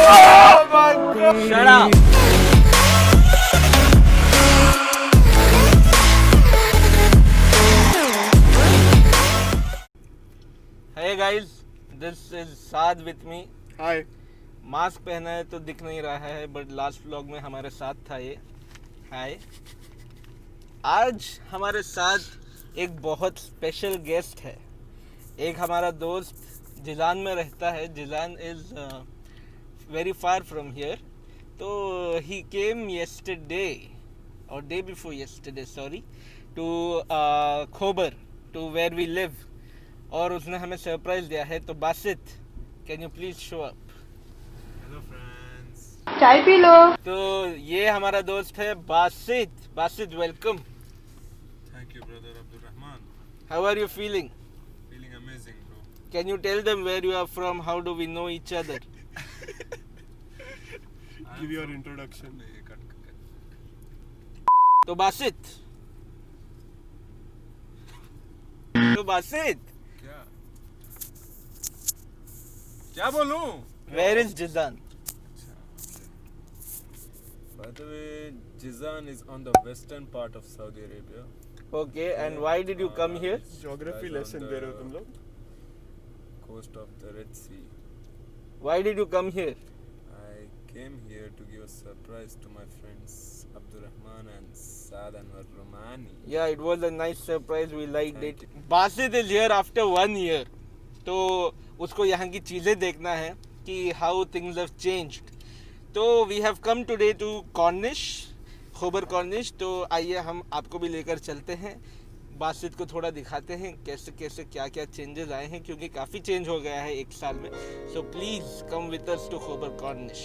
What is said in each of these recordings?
Oh my God! Shut up. Hey guys, this is Saad with me. Hi. Mask पहना है तो दिख नहीं रहा है, बट लास्ट व्लॉग में हमारे साथ था ये. हाय. आज हमारे साथ एक बहुत स्पेशल गेस्ट है. एक हमारा दोस्त जिलान में रहता है. Jilan is very far from here. तो ही केम येस्टरडे और day before yesterday sorry to Khobar to where we live. और उसने हमें सरप्राइज दिया है. तो Basit, can you please show up? Hello friends. चाय पी लो. तो ये हमारा दोस्त है Basit. Basit, welcome. Thank you brother Abdul Rahman. How are you feeling? Feeling amazing bro. Can you tell them where you are from? How do we know each other? Give your introduction. तो बासित, क्या क्या बोलूं? Where is Jizan? By the way, Jizan is on the western part of Saudi Arabia. Okay, and why did you come here? Geography Lies on lesson दे रहे हो तुम the लोग? coast of the Red Sea. Why did you come here? I came here to give a surprise to my friends Abdul Rahman and Saad Anwar Romani. Yeah, it was a nice surprise. We liked Thank it. Basit is here after 1 year. तो उसको यहाँ की चीज़ें देखना है कि how things have changed. तो we have come today to Cornish, खोबर कॉर्निश. तो आइए हम आपको भी लेकर चलते हैं. बासित को थोड़ा दिखाते हैं कैसे कैसे क्या क्या चेंजेस आए हैं, क्योंकि काफ़ी चेंज हो गया है एक साल में. So please come with us to Khobar Corniche.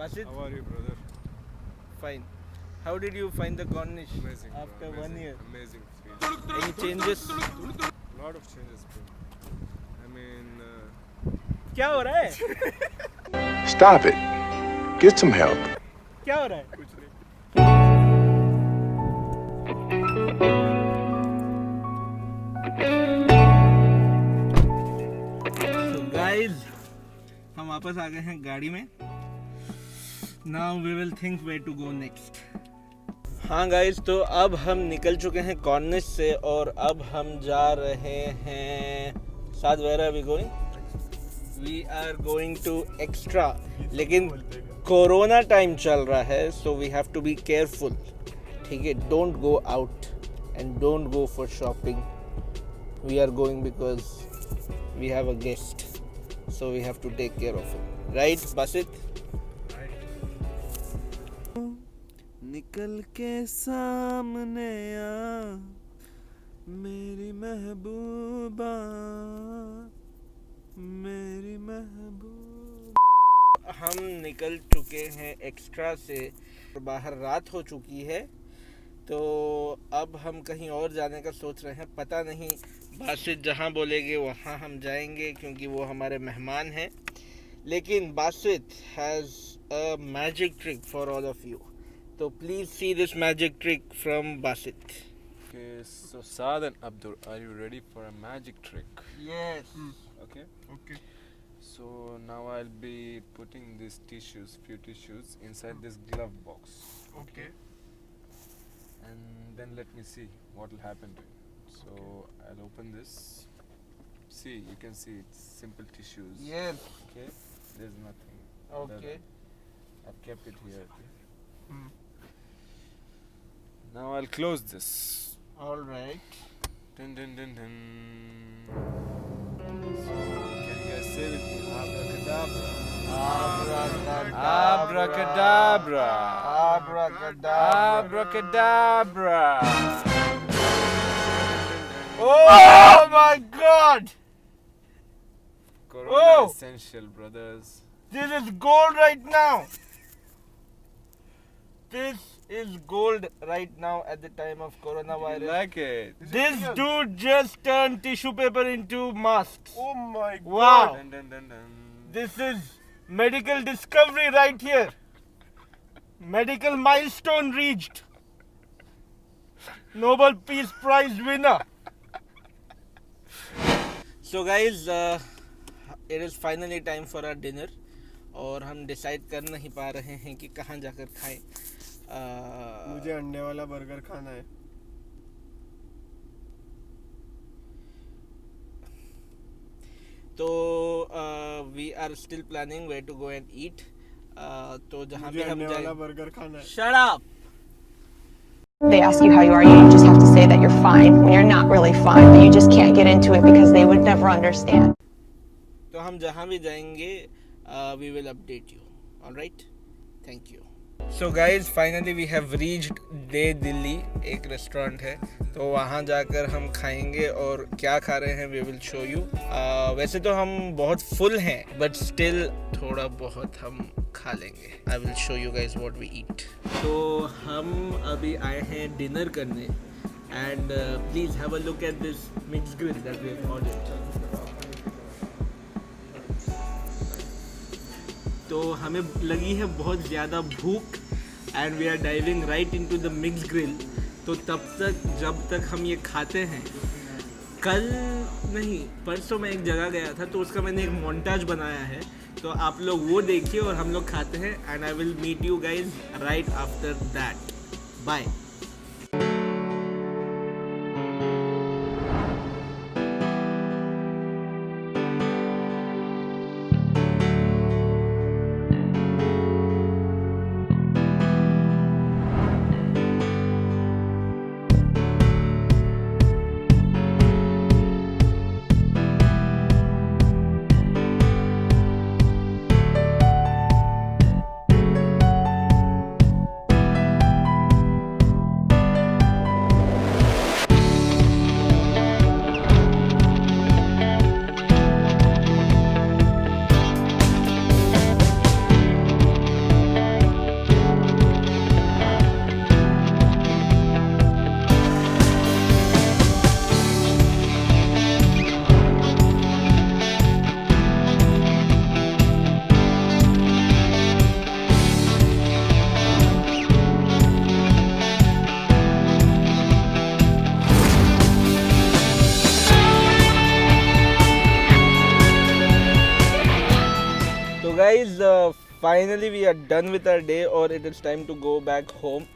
Basit, How are you, brother? fine. How did you find the Cornish Amazing. Bro. after Amazing. 1 year? Amazing feel. Any changes? Lot of changes, bro. I mean, क्या हो रहा है? Stop it. Get some help. क्या हो रहा है? कुछ नहीं. So guys, हम वापस आ गए हैं गाड़ी में. Now we will think where to go next. हाँ गाइज, तो अब हम निकल चुके हैं कॉर्निश से और अब हम जा रहे हैं. साथ where are we going? We are going to extra. लेकिन कोरोना टाइम चल रहा है, so we have to be careful. ठीक है, don't go out and don't go for shopping. We are going because we have a guest, so we have to take care of him. Right Basit? निकल के सामने आ मेरी महबूबा, मेरी महबूबा. हम निकल चुके हैं एक्स्ट्रा से. बाहर रात हो चुकी है, तो अब हम कहीं और जाने का सोच रहे हैं. पता नहीं, बासित जहाँ बोलेंगे वहाँ हम जाएंगे, क्योंकि वो हमारे मेहमान हैं. लेकिन Basit has a magic trick for all of you. So please see this magic trick from Basit. okay, so Saad and Abdul, are you ready for a magic trick? Yes. Okay. Okay. So now I'll be putting these few tissues inside this glove box. Okay. And then let me see what will happen to it. So I'll open this. See, you can see it's simple tissues. Yes. Okay. There's nothing. Okay. I've kept it here. Okay. Hmm. Now I'll close this. All right. Dun dun dun dun. So, can you say with me. Abracadabra. Abracadabra. Abracadabra. Oh my God! Corona Oh. essential, brothers. This is gold right now. This is gold right now at the time of You coronavirus. like it? This dude just turned tissue paper into masks. Oh my god. Wow. Dun, dun, dun, dun. This is medical discovery right here. Medical milestone reached. Nobel Peace Prize winner. So guys, it is finally time for our dinner. और हम decide कर नहीं पा रहे हैं कि कहाँ जाकर खाएं. मुझे अंडे वाला बर्गर खाना है. तो we are still planning where to go and eat. तो जहाँ भी मुझे हम अंडे वाला जाएं. बर्गर खाना है. Shut up. They ask you how you are, you just have to say that you're fine when you're not really fine, but you just can't get into it because they would never understand. तो हम जहाँ भी जाएंगे we will update you. All right? Thank you. So guys, finally we have reached Day Delhi. एक restaurant है, तो वहाँ जाकर हम खाएंगे और क्या खा रहे हैं we will show you. वैसे तो हम बहुत full हैं, but still थोड़ा बहुत हम खा लेंगे. I will show you guys what we eat. तो हम अभी आए हैं डिनर करने and please have a look at this mixed grill that we have ordered. तो हमें लगी है बहुत ज़्यादा भूख and we are diving right into the mix grill. तो तब तक जब तक हम ये खाते हैं, कल नहीं परसों मैं एक जगह गया था तो उसका मैंने एक मोन्टाज बनाया है, तो आप लोग वो देखिए और हम लोग खाते हैं and I will meet you guys right after that. Bye. Guys, finally we are done with our day और it is time to go back home.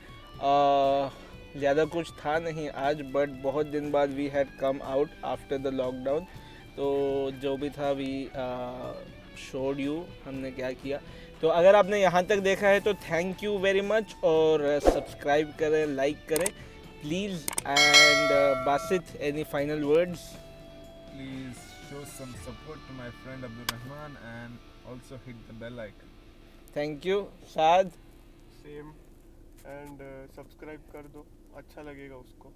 ज़्यादा कुछ था नहीं आज, but बहुत दिन बाद we had come out after the lockdown. तो जो भी था we showed you हमने क्या किया. तो अगर आपने यहाँ तक देखा है तो थैंक यू वेरी मच और सब्सक्राइब करें, लाइक करें please. And Basit, any final words? Please show some support to my friend Abdul Rahman and also hit the bell icon. Thank you. Saad? Same. And subscribe कर दो, अच्छा लगेगा उसको.